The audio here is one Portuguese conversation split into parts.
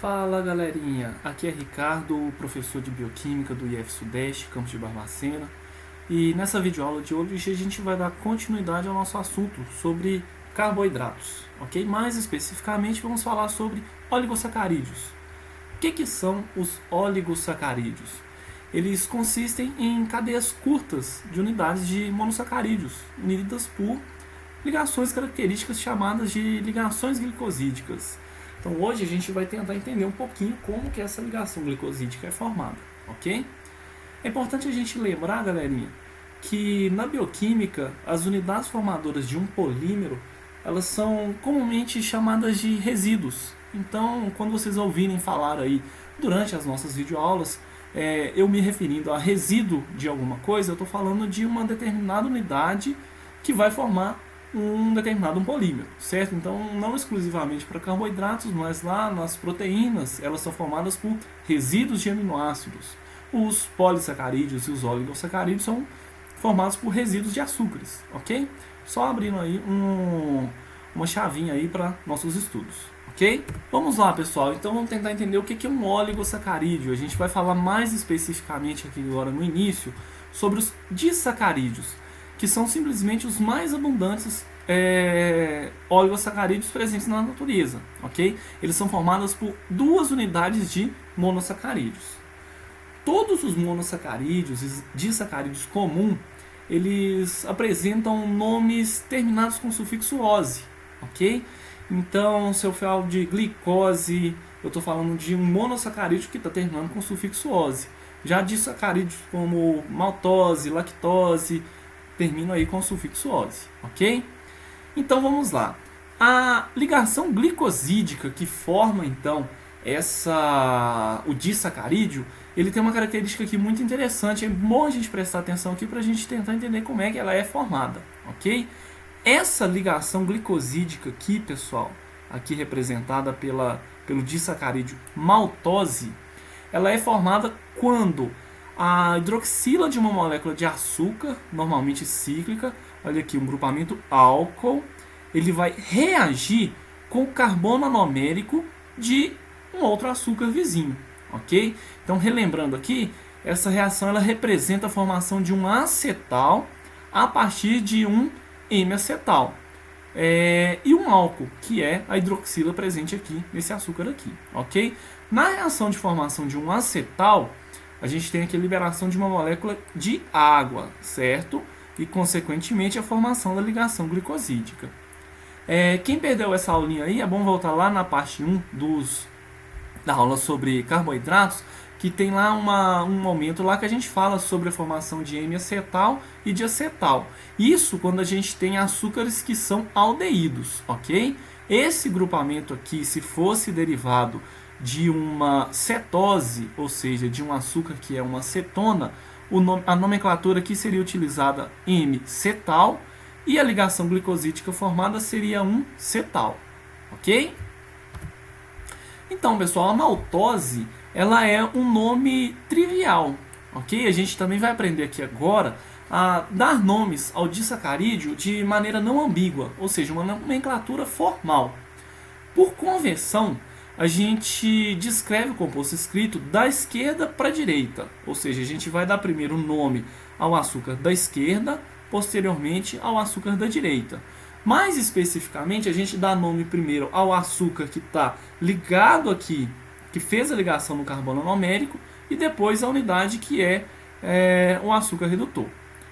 Fala galerinha, aqui é Ricardo, professor de Bioquímica do IF Sudeste, campus de Barbacena. E nessa videoaula de hoje a gente vai dar continuidade ao nosso assunto sobre carboidratos, ok? Mais especificamente vamos falar sobre oligosacarídeos. O que são os oligosacarídeos? Eles consistem em cadeias curtas de unidades de monossacarídeos, unidas por ligações características chamadas de ligações glicosídicas. Então hoje a gente vai tentar entender um pouquinho como que essa ligação glicosídica é formada, ok? É importante a gente lembrar, galerinha, que na bioquímica as unidades formadoras de um polímero elas são comumente chamadas de resíduos. Então, quando vocês ouvirem falar aí durante as nossas videoaulas, eu me referindo a resíduo de alguma coisa, eu estou falando de uma determinada unidade que vai formar um determinado polímero, certo? Então, não exclusivamente para carboidratos, mas lá nas proteínas, elas são formadas por resíduos de aminoácidos. Os polissacarídeos e os oligosacarídeos são formados por resíduos de açúcares, ok? Só abrindo aí uma chavinha aí para nossos estudos, ok? Vamos lá, pessoal. Então, vamos tentar entender o que é um oligosacarídeo. A gente vai falar mais especificamente aqui agora no início sobre os disacarídeos, que são simplesmente os mais abundantes oligosacarídeos presentes na natureza, ok? Eles são formados por duas unidades de monossacarídeos. Todos os monossacarídeos e disacarídeos comuns, eles apresentam nomes terminados com sufixo -ose, ok? Então, se eu falo de glicose, eu estou falando de um monossacarídeo que está terminando com sufixo -ose. Já disacarídeos como maltose, lactose, terminam aí com o sufixo -ose, ok? Então vamos lá. A ligação glicosídica que forma então o disacarídeo, ele tem uma característica aqui muito interessante. É bom a gente prestar atenção aqui para a gente tentar entender como é que ela é formada, ok? Essa ligação glicosídica aqui, pessoal, aqui representada pelo disacarídeo maltose, ela é formada quando a hidroxila de uma molécula de açúcar, normalmente cíclica, olha aqui, um grupamento álcool, ele vai reagir com o carbono anomérico de um outro açúcar vizinho, ok? Então, relembrando aqui, essa reação ela representa a formação de um acetal a partir de um M-acetal. E um álcool, que é a hidroxila presente aqui nesse açúcar aqui, ok? Na reação de formação de um acetal, a gente tem aqui a liberação de uma molécula de água, certo? E, consequentemente, a formação da ligação glicosídica. Quem perdeu essa aulinha aí, é bom voltar lá na parte 1 da aula sobre carboidratos, que tem lá um momento lá que a gente fala sobre a formação de M-acetal e de acetal. Isso quando a gente tem açúcares que são aldeídos, ok? Esse grupamento aqui, se fosse derivado de uma cetose, ou seja, de um açúcar que é uma cetona, a nomenclatura aqui seria utilizada M-cetal e a ligação glicosídica formada seria um cetal, ok? Então, pessoal, a maltose ela é um nome trivial, ok? A gente também vai aprender aqui agora a dar nomes ao disacarídeo de maneira não ambígua, ou seja, uma nomenclatura formal. Por conversão, a gente descreve o composto escrito da esquerda para a direita, ou seja, a gente vai dar primeiro o nome ao açúcar da esquerda, posteriormente ao açúcar da direita. Mais especificamente, a gente dá nome primeiro ao açúcar que está ligado aqui, que fez a ligação no carbono anomérico, e depois a unidade que é o açúcar redutor.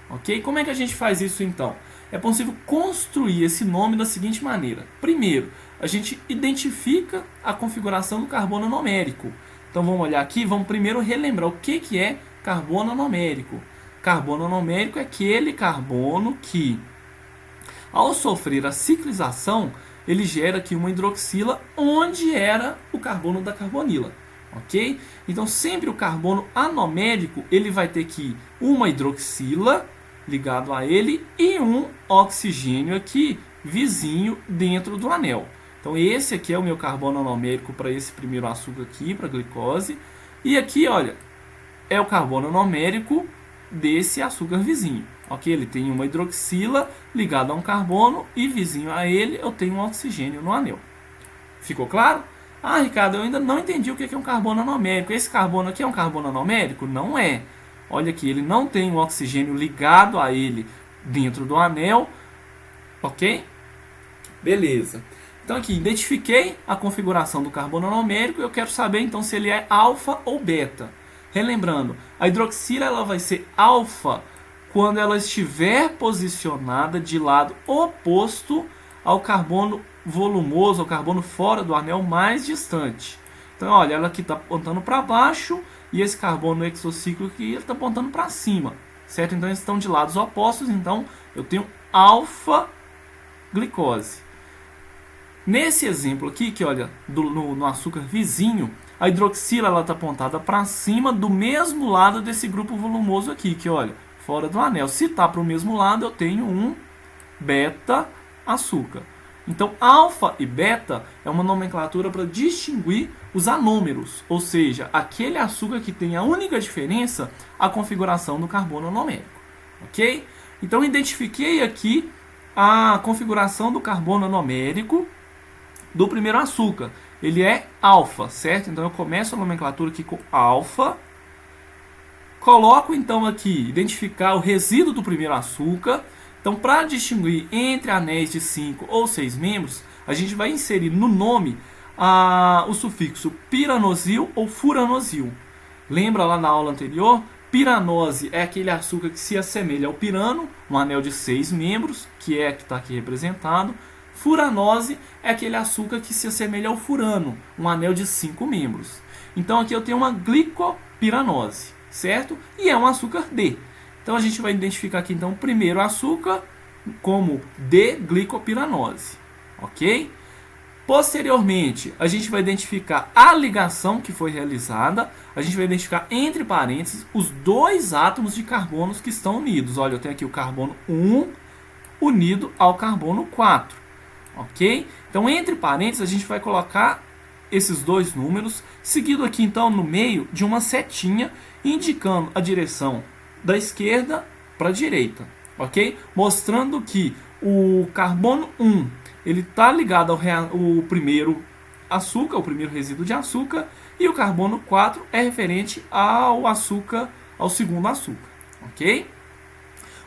Ok? Como é que a gente faz isso então? É possível construir esse nome da seguinte maneira. Primeiro, a gente identifica a configuração do carbono anomérico. Então vamos olhar aqui, vamos primeiro relembrar o que é carbono anomérico. Carbono anomérico é aquele carbono que, ao sofrer a ciclização, ele gera aqui uma hidroxila onde era o carbono da carbonila. Ok? Então sempre o carbono anomérico ele vai ter aqui uma hidroxila ligado a ele e um oxigênio aqui vizinho dentro do anel. Então esse aqui é o meu carbono anomérico para esse primeiro açúcar aqui, para a glicose. E aqui, olha, é o carbono anomérico desse açúcar vizinho. Ok? Ele tem uma hidroxila ligada a um carbono e vizinho a ele eu tenho um oxigênio no anel. Ficou claro? Ah, Ricardo, eu ainda não entendi o que é um carbono anomérico. Esse carbono aqui é um carbono anomérico? Não é. Olha aqui, ele não tem um oxigênio ligado a ele dentro do anel, ok? Beleza. Então aqui, identifiquei a configuração do carbono anomérico, eu quero saber então se ele é alfa ou beta. Relembrando, a hidroxila ela vai ser alfa quando ela estiver posicionada de lado oposto ao carbono volumoso, ao carbono fora do anel mais distante. Então, olha, ela aqui está apontando para baixo e esse carbono exocíclico aqui está apontando para cima, certo? Então, eles estão de lados opostos, então eu tenho alfa glicose. Nesse exemplo aqui, que olha, no açúcar vizinho, a hidroxila está apontada para cima do mesmo lado desse grupo volumoso aqui, que olha, fora do anel. Se está para o mesmo lado, eu tenho um beta açúcar. Então, alfa e beta é uma nomenclatura para distinguir os anômeros, ou seja, aquele açúcar que tem a única diferença, a configuração do carbono anomérico. Ok? Então, identifiquei aqui a configuração do carbono anomérico do primeiro açúcar. Ele é alfa, certo? Então, eu começo a nomenclatura aqui com alfa. Coloco, então, aqui, identificar o resíduo do primeiro açúcar. Então, para distinguir entre anéis de 5 ou 6 membros, a gente vai inserir no nome o sufixo piranosil ou furanosil. Lembra lá na aula anterior? Piranose é aquele açúcar que se assemelha ao pirano, um anel de 6 membros, que está aqui representado. Furanose é aquele açúcar que se assemelha ao furano, um anel de 5 membros. Então, aqui eu tenho uma glicopiranose, certo? E é um açúcar D. Então, a gente vai identificar aqui, então, o primeiro açúcar como D-glicopiranose, ok? Posteriormente, a gente vai identificar a ligação que foi realizada, a gente vai identificar, entre parênteses, os dois átomos de carbonos que estão unidos. Olha, eu tenho aqui o carbono 1 unido ao carbono 4, ok? Então, entre parênteses, a gente vai colocar esses dois números, seguido aqui, então, no meio de uma setinha, indicando a direção da esquerda para a direita, ok? Mostrando que o carbono 1 ele está ligado ao primeiro açúcar, o primeiro resíduo de açúcar, e o carbono 4 é referente ao açúcar, ao segundo açúcar, ok?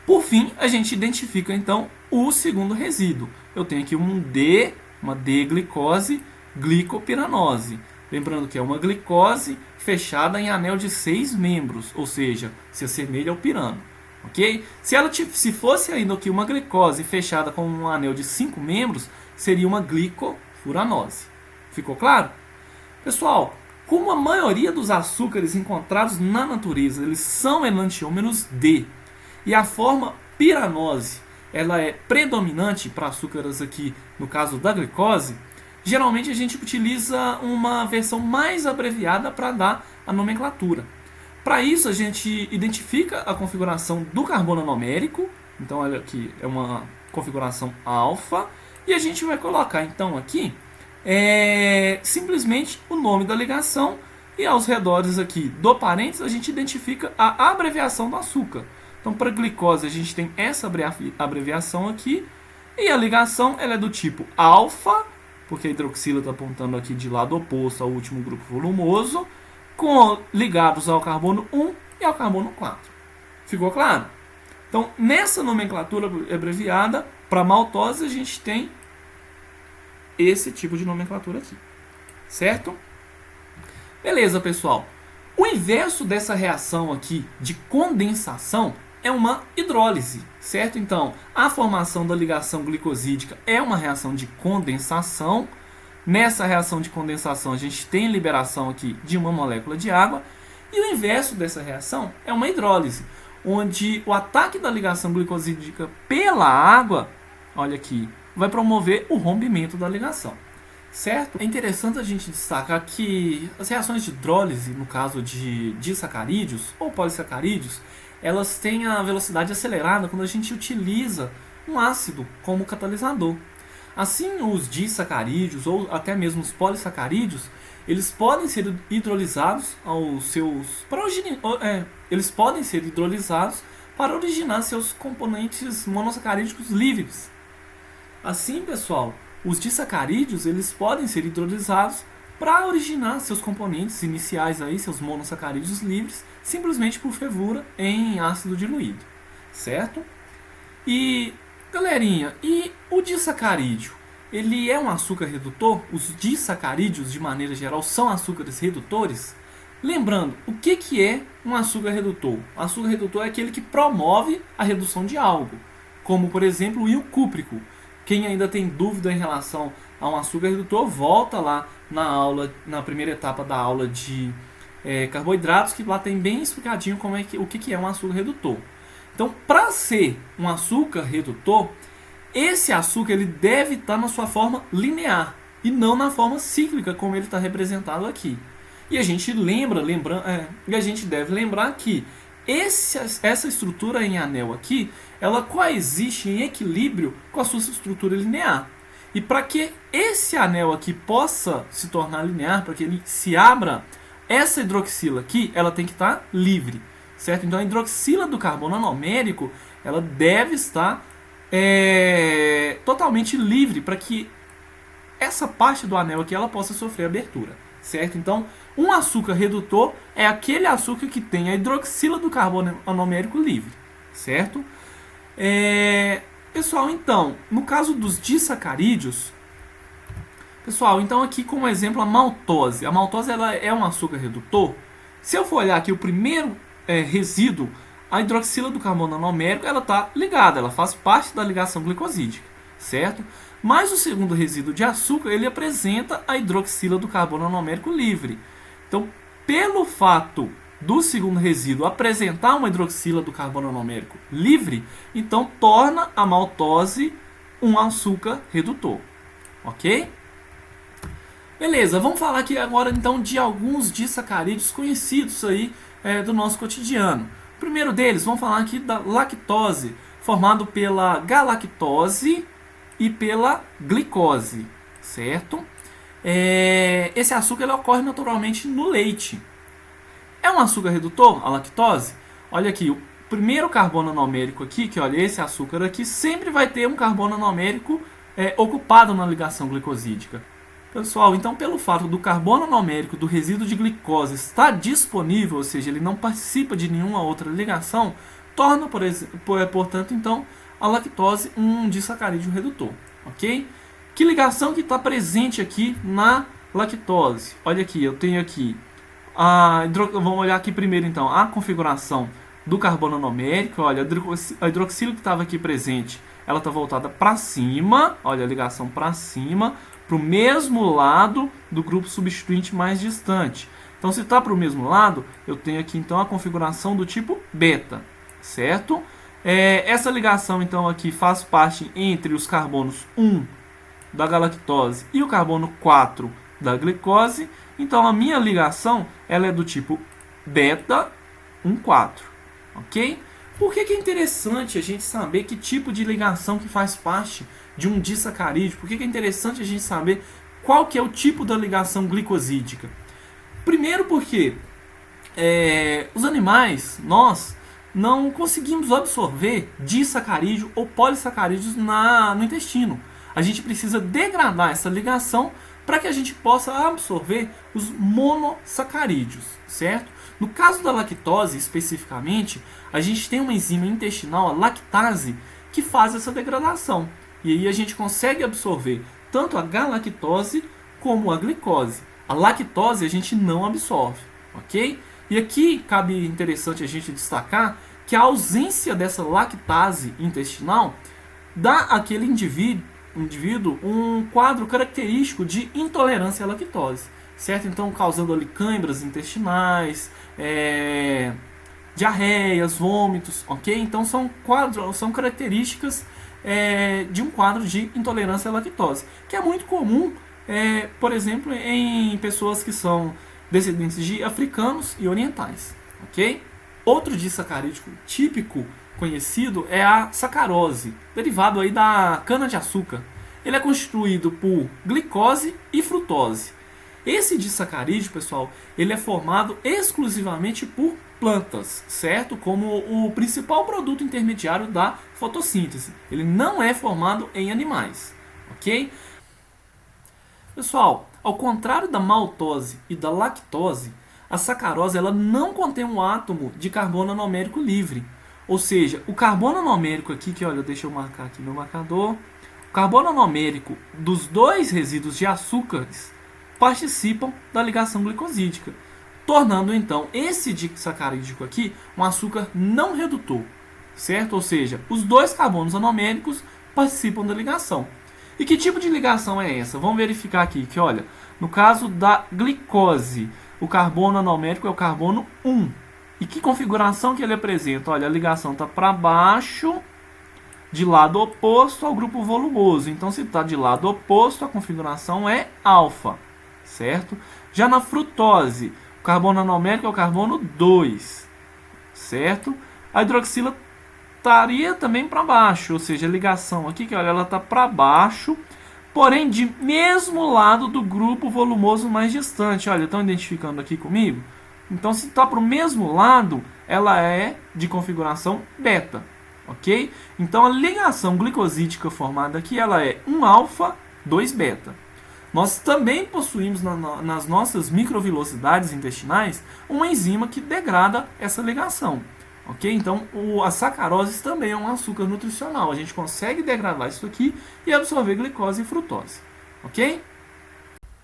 Por fim, a gente identifica então o segundo resíduo. Eu tenho aqui uma D-glicose glicopiranose. Lembrando que é uma glicose fechada em anel de 6 membros, ou seja, se assemelha ao pirano. Ok? Se fosse ainda aqui uma glicose fechada com um anel de 5 membros, seria uma glicofuranose. Ficou claro? Pessoal, como a maioria dos açúcares encontrados na natureza eles são enantiômeros D, e a forma piranose ela é predominante para açúcares aqui, no caso da glicose, geralmente a gente utiliza uma versão mais abreviada para dar a nomenclatura. Para isso a gente identifica a configuração do carbono anomérico, então olha aqui é uma configuração alfa, e a gente vai colocar então aqui simplesmente o nome da ligação, e aos redores aqui do parênteses a gente identifica a abreviação do açúcar. Então para glicose a gente tem essa abreviação aqui, e a ligação ela é do tipo alfa, porque a hidroxila está apontando aqui de lado oposto ao último grupo volumoso, ligados ao carbono 1 e ao carbono 4. Ficou claro? Então, nessa nomenclatura abreviada, para maltose, a gente tem esse tipo de nomenclatura aqui. Certo? Beleza, pessoal. O inverso dessa reação aqui de condensação é uma hidrólise, certo? Então, a formação da ligação glicosídica é uma reação de condensação. Nessa reação de condensação, a gente tem liberação aqui de uma molécula de água. E o inverso dessa reação é uma hidrólise, onde o ataque da ligação glicosídica pela água, olha aqui, vai promover o rompimento da ligação. Certo? É interessante a gente destacar que as reações de hidrólise, no caso de disacarídeos ou polissacarídeos, elas têm a velocidade acelerada quando a gente utiliza um ácido como catalisador. Assim, os disacarídeos ou até mesmo os polissacarídeos, eles podem ser hidrolizados eles podem ser hidrolizados para originar seus componentes monossacarídicos livres. Assim, pessoal, os disacarídeos eles podem ser hidrolizados para originar seus componentes iniciais aí, seus monossacarídeos livres, simplesmente por fervura em ácido diluído, certo? E galerinha, e o disacarídeo? Ele é um açúcar redutor? Os disacarídeos, de maneira geral, são açúcares redutores? Lembrando, o que é um açúcar redutor? O açúcar redutor é aquele que promove a redução de algo, como por exemplo o íon cúprico. Quem ainda tem dúvida em relação a um açúcar redutor, volta lá na aula, na primeira etapa da aula de carboidratos, que lá tem bem explicadinho o que é um açúcar redutor. Então, para ser um açúcar redutor, esse açúcar ele deve estar na sua forma linear e não na forma cíclica, como ele está representado aqui. E a gente a gente deve lembrar que essa estrutura em anel aqui, ela coexiste em equilíbrio com a sua estrutura linear. E para que esse anel aqui possa se tornar linear, para que ele se abra, essa hidroxila aqui, ela tem que estar livre, certo? Então a hidroxila do carbono anomérico, ela deve estar totalmente livre para que essa parte do anel aqui ela possa sofrer abertura, certo? Então, um açúcar redutor é aquele açúcar que tem a hidroxila do carbono anomérico livre, certo? Pessoal, então, no caso dos disacarídeos, pessoal, então aqui como exemplo a maltose. A maltose ela é um açúcar redutor. Se eu for olhar aqui o primeiro resíduo, a hidroxila do carbono anomérico, ela está ligada, ela faz parte da ligação glicosídica, certo? Mas o segundo resíduo de açúcar, ele apresenta a hidroxila do carbono anomérico livre. Então, pelo fato do segundo resíduo apresentar uma hidroxila do carbono anomérico livre, então torna a maltose um açúcar redutor, ok? Beleza, vamos falar aqui agora então de alguns disacarídeos conhecidos aí do nosso cotidiano. O primeiro deles, vamos falar aqui da lactose, formado pela galactose e pela glicose, certo? Esse açúcar ele ocorre naturalmente no leite. É um açúcar redutor, a lactose? Olha aqui, o primeiro carbono anomérico aqui, que olha, esse açúcar aqui, sempre vai ter um carbono anomérico ocupado na ligação glicosídica. Pessoal, então pelo fato do carbono anomérico do resíduo de glicose estar disponível, ou seja, ele não participa de nenhuma outra ligação, torna, portanto, então, a lactose um disacarídeo redutor, ok? Que ligação que está presente aqui na lactose? Olha aqui, eu tenho aqui, vamos olhar aqui primeiro então, a configuração do carbono anomérico. Olha, a hidroxila que estava aqui presente, ela está voltada para cima, olha a ligação para cima, para o mesmo lado do grupo substituinte mais distante. Então, se está para o mesmo lado, eu tenho aqui então a configuração do tipo beta, certo? Essa ligação então aqui faz parte entre os carbonos 1 da galactose e o carbono 4 da glicose. Então, a minha ligação ela é do tipo beta 1,4, ok? Por que é interessante a gente saber que tipo de ligação que faz parte de um disacarídeo? Por que é interessante a gente saber qual que é o tipo da ligação glicosídica? Primeiro porque os animais, nós não conseguimos absorver disacarídeo ou polissacarídeos no intestino. A gente precisa degradar essa ligação para que a gente possa absorver os monossacarídeos, certo? No caso da lactose, especificamente, a gente tem uma enzima intestinal, a lactase, que faz essa degradação. E aí a gente consegue absorver tanto a galactose como a glicose. A lactose a gente não absorve, ok? E aqui cabe interessante a gente destacar que a ausência dessa lactase intestinal dá àquele indivíduo um quadro característico de intolerância à lactose, certo? Então, causando ali câimbras intestinais, diarreias, vômitos, ok? Então, são características de um quadro de intolerância à lactose, que é muito comum, por exemplo, em pessoas que são descendentes de africanos e orientais, ok? Outro disacarídeo típico conhecido é a sacarose, derivado aí da cana-de-açúcar. Ele é constituído por glicose e frutose. Esse disacarídeo, pessoal, ele é formado exclusivamente por plantas, certo? Como o principal produto intermediário da fotossíntese. Ele não é formado em animais, ok? Pessoal, Ao contrário da maltose e da lactose, a sacarose ela não contém um átomo de carbono anomérico livre. Ou seja, o carbono anomérico aqui, que olha, deixa eu marcar aqui meu marcador, o carbono anomérico dos dois resíduos de açúcares participam da ligação glicosídica, tornando então esse disacarídeo aqui um açúcar não redutor, certo? Ou seja, os dois carbonos anoméricos participam da ligação. E que tipo de ligação é essa? Vamos verificar aqui que, olha, no caso da glicose, o carbono anomérico é o carbono 1. E que configuração que ele apresenta? Olha, a ligação está para baixo, de lado oposto ao grupo volumoso. Então, se está de lado oposto, a configuração é alfa, certo? Já na frutose, o carbono anomérico é o carbono 2, certo? A hidroxila estaria também para baixo, ou seja, a ligação aqui, que olha, ela está para baixo, porém de mesmo lado do grupo volumoso mais distante. Olha, estão identificando aqui comigo? Então, se está para o mesmo lado, ela é de configuração beta, ok? Então, a ligação glicosídica formada aqui, ela é 1 alfa, 2 beta. Nós também possuímos nas nossas microvilosidades intestinais uma enzima que degrada essa ligação. Ok? Então, a sacarose também é um açúcar nutricional. A gente consegue degradar isso aqui e absorver glicose e frutose. Ok?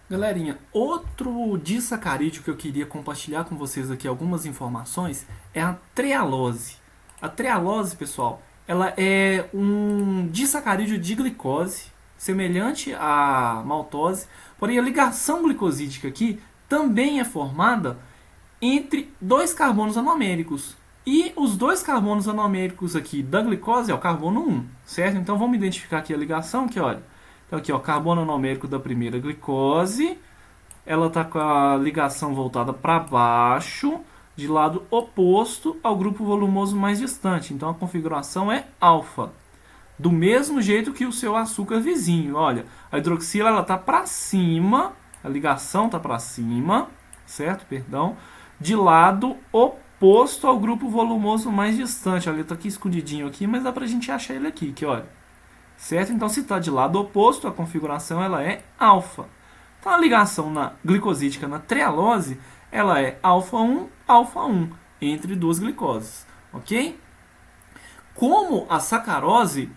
Galerinha, outro disacarídeo que eu queria compartilhar com vocês aqui algumas informações é a trealose. A trealose, pessoal, ela é um disacarídeo de glicose, semelhante à maltose, porém a ligação glicosídica aqui também é formada entre dois carbonos anoméricos. E os dois carbonos anoméricos aqui da glicose é o carbono 1, certo? Então vamos identificar aqui a ligação, que olha. Então aqui, ó, carbono anomérico da primeira glicose, ela está com a ligação voltada para baixo, de lado oposto ao grupo volumoso mais distante. Então a configuração é alfa. Do mesmo jeito que o seu açúcar vizinho. Olha, a hidroxila ela está para cima, a ligação está para cima, certo? Perdão. De lado oposto ao grupo volumoso mais distante. Olha, ele está aqui escondidinho aqui, mas dá para a gente achar ele aqui, que olha. Certo? Então, se está de lado oposto, a configuração ela é alfa. Então, a ligação na glicosídica na trealose, ela é alfa 1, alfa 1, entre duas glicoses. Ok? Como a sacarose,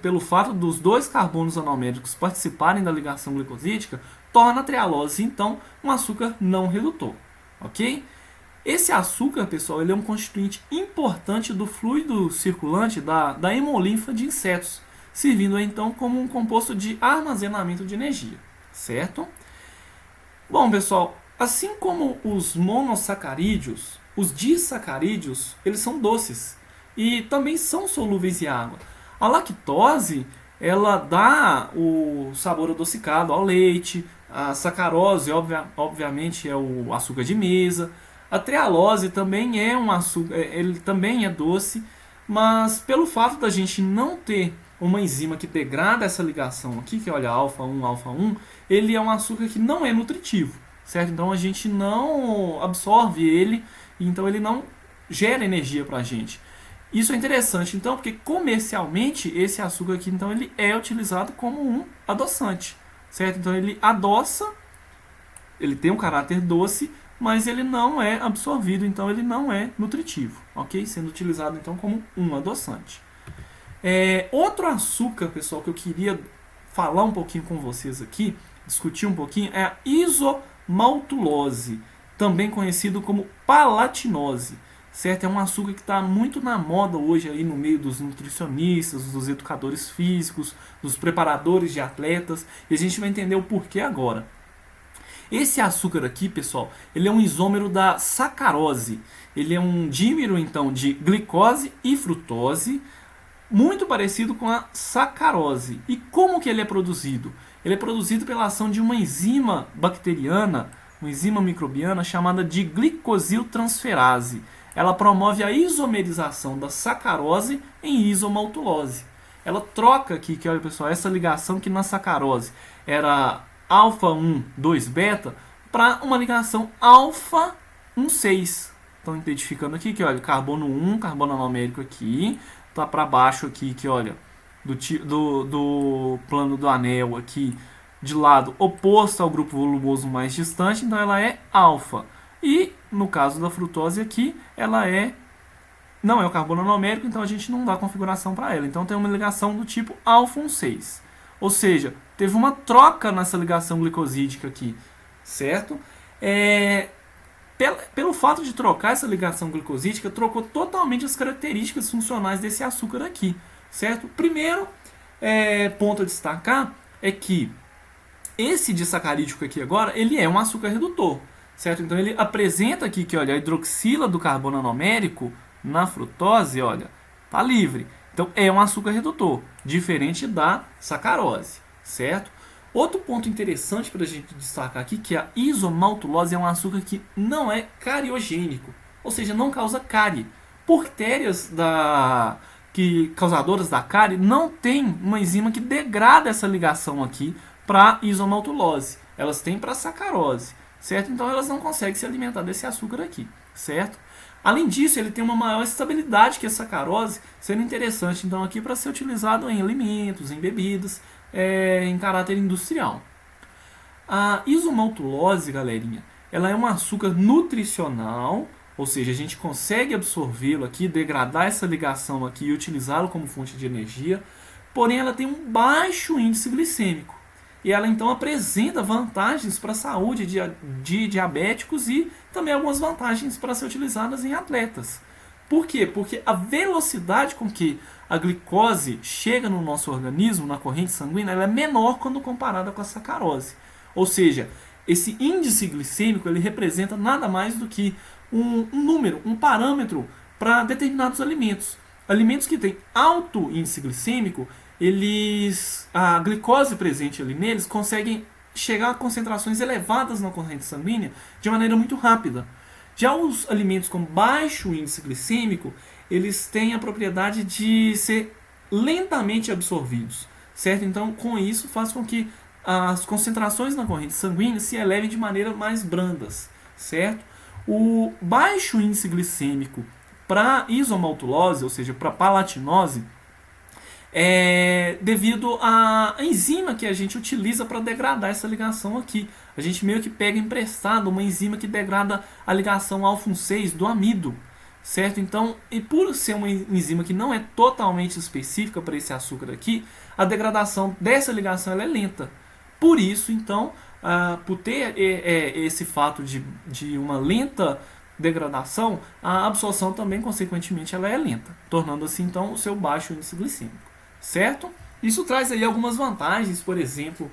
pelo fato dos dois carbonos anoméricos participarem da ligação glicosídica, torna a trealose, então, um açúcar não redutor. Ok? Esse açúcar, pessoal, ele é um constituinte importante do fluido circulante da hemolinfa de insetos, servindo então como um composto de armazenamento de energia, certo? Bom, pessoal, assim como os monossacarídeos, os disacarídeos, eles são doces e também são solúveis em água. A lactose, ela dá o sabor adocicado ao leite, a sacarose, obviamente, é o açúcar de mesa. A trealose também é um açúcar, ele também é doce, mas pelo fato da gente não ter uma enzima que degrada essa ligação aqui, que olha, alfa 1, alfa 1, ele é um açúcar que não é nutritivo, certo? Então a gente não absorve ele, então ele não gera energia para a gente. Isso é interessante, então, porque comercialmente esse açúcar aqui, então, ele é utilizado como um adoçante, certo? Então ele adoça, ele tem um caráter doce, mas ele não é absorvido, então ele não é nutritivo, ok? Sendo utilizado então como um adoçante. Outro açúcar, pessoal, que eu queria falar um pouquinho com vocês aqui, discutir um pouquinho, é a isomaltulose, também conhecido como palatinose, certo? É um açúcar que está muito na moda hoje aí no meio dos nutricionistas, dos educadores físicos, dos preparadores de atletas, e a gente vai entender o porquê agora. Esse açúcar aqui, pessoal, ele é um isômero da sacarose. Ele é um dímero, então, de glicose e frutose, muito parecido com a sacarose. E como que ele é produzido? Ele é produzido pela ação de uma enzima bacteriana, uma enzima microbiana chamada de glicosiltransferase. Ela promove a isomerização da sacarose em isomaltulose. Ela troca aqui, que olha, pessoal, essa ligação que na sacarose era alfa 1, 2 beta, para uma ligação alfa 1, 6. Estão identificando aqui que, olha, carbono 1, carbono anomérico aqui, tá para baixo aqui, que olha, do plano do anel aqui, de lado oposto ao grupo volumoso mais distante, então ela é alfa. E no caso da frutose aqui, ela não é o carbono anomérico, então a gente não dá configuração para ela. Então tem uma ligação do tipo alfa 6. Ou seja, teve uma troca nessa ligação glicosídica aqui, certo? Pelo fato de trocar essa ligação glicosídica, trocou totalmente as características funcionais desse açúcar aqui, certo? Primeiro ponto a destacar é que esse disacarídico aqui agora, ele é um açúcar redutor, certo? Então ele apresenta aqui que, olha, a hidroxila do carbono anomérico na frutose, olha, tá livre. Então é um açúcar redutor, diferente da sacarose, certo? Outro ponto interessante para a gente destacar aqui, que a isomaltulose é um açúcar que não é cariogênico, ou seja, não causa cárie. Bactérias causadoras da cárie não tem uma enzima que degrada essa ligação aqui para isomaltulose. Elas têm para sacarose, certo? Então elas não conseguem se alimentar desse açúcar aqui, certo? Além disso, ele tem uma maior estabilidade que a sacarose, sendo interessante então aqui para ser utilizado em alimentos, em bebidas, em caráter industrial. A isomaltulose, galerinha, ela é um açúcar nutricional, ou seja, a gente consegue absorvê-lo aqui, degradar essa ligação aqui e utilizá-lo como fonte de energia, porém ela tem um baixo índice glicêmico. E ela então apresenta vantagens para a saúde de diabéticos e também algumas vantagens para ser utilizadas em atletas. Por quê? Porque a velocidade com que a glicose chega no nosso organismo, na corrente sanguínea, ela é menor quando comparada com a sacarose. Ou seja, esse índice glicêmico ele representa nada mais do que um número, um parâmetro para determinados alimentos. Alimentos que têm alto índice glicêmico, a glicose presente ali neles conseguem chegar a concentrações elevadas na corrente sanguínea de maneira muito rápida. Já os alimentos com baixo índice glicêmico, eles têm a propriedade de ser lentamente absorvidos, certo? Então, com isso, faz com que as concentrações na corrente sanguínea se elevem de maneira mais brandas, certo? O baixo índice glicêmico para isomaltulose, ou seja, para palatinose, é devido à enzima que a gente utiliza para degradar essa ligação aqui. A gente meio que pega emprestado uma enzima que degrada a ligação alfa 6 do amido, certo? Então, e por ser uma enzima que não é totalmente específica para esse açúcar aqui, a degradação dessa ligação ela é lenta. Por isso, então, por ter esse fato de uma lenta degradação, a absorção também, consequentemente, ela é lenta, tornando assim, então, o seu baixo índice glicêmico. Certo? Isso traz aí algumas vantagens, por exemplo,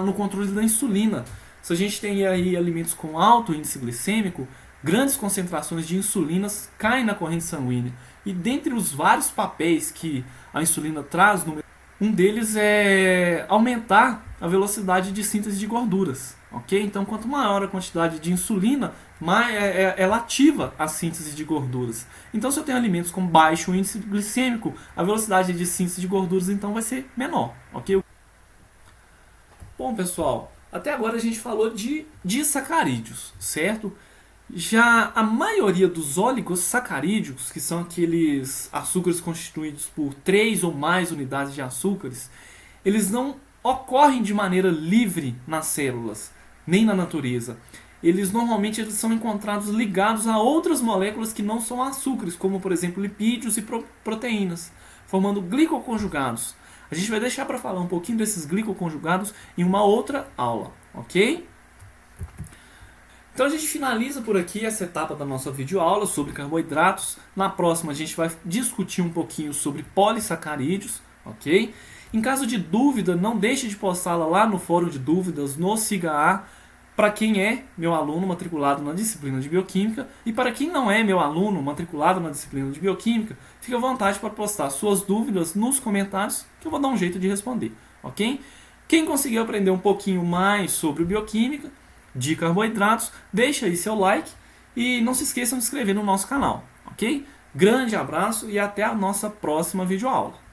no controle da insulina. Se a gente tem aí alimentos com alto índice glicêmico, grandes concentrações de insulinas caem na corrente sanguínea. E dentre os vários papéis que a insulina traz, um deles é aumentar a velocidade de síntese de gorduras. Ok? Então, quanto maior a quantidade de insulina, ela ativa a síntese de gorduras. Então, se eu tenho alimentos com baixo índice glicêmico, a velocidade de síntese de gorduras então vai ser menor. Ok? Bom, pessoal, até agora a gente falou de disacarídeos, certo? Já a maioria dos oligosacarídeos, que são aqueles açúcares constituídos por 3 ou mais unidades de açúcares, eles não ocorrem de maneira livre nas células, nem na natureza. Eles são encontrados ligados a outras moléculas que não são açúcares, como por exemplo lipídios e proteínas, formando glicoconjugados. A gente vai deixar para falar um pouquinho desses glicoconjugados em uma outra aula, ok? Então a gente finaliza por aqui essa etapa da nossa videoaula sobre carboidratos. Na próxima a gente vai discutir um pouquinho sobre polissacarídeos, ok? Em caso de dúvida, não deixe de postá-la lá no fórum de dúvidas, no SIGA-A, para quem é meu aluno matriculado na disciplina de Bioquímica, e para quem não é meu aluno matriculado na disciplina de Bioquímica, fique à vontade para postar suas dúvidas nos comentários, que eu vou dar um jeito de responder, ok? Quem conseguiu aprender um pouquinho mais sobre Bioquímica, de carboidratos, deixa aí seu like e não se esqueçam de se inscrever no nosso canal, ok? Grande abraço e até a nossa próxima videoaula.